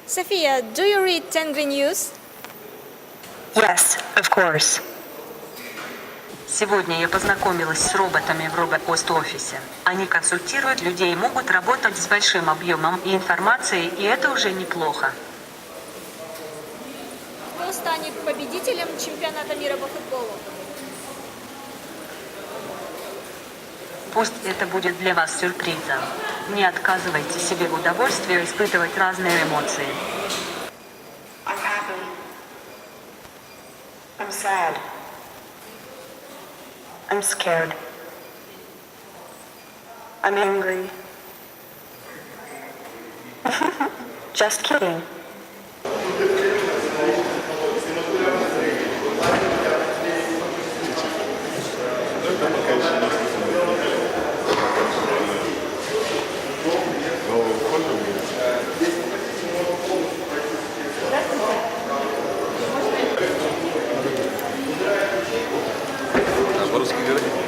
Sophia, do you read Tengri News? Yes, of course. Сегодня я познакомилась с роботами в робопост-офисе. Они консультируют людей и могут работать с большим объемом информации, и это уже неплохо. Кто станет победителем чемпионата мира по футболу? Пусть это будет для вас сюрпризом. Не отказывайте себе в удовольствии испытывать разные эмоции. I'm happy. I'm sad. I'm scared. I'm angry. Just kidding. По-русски говорить?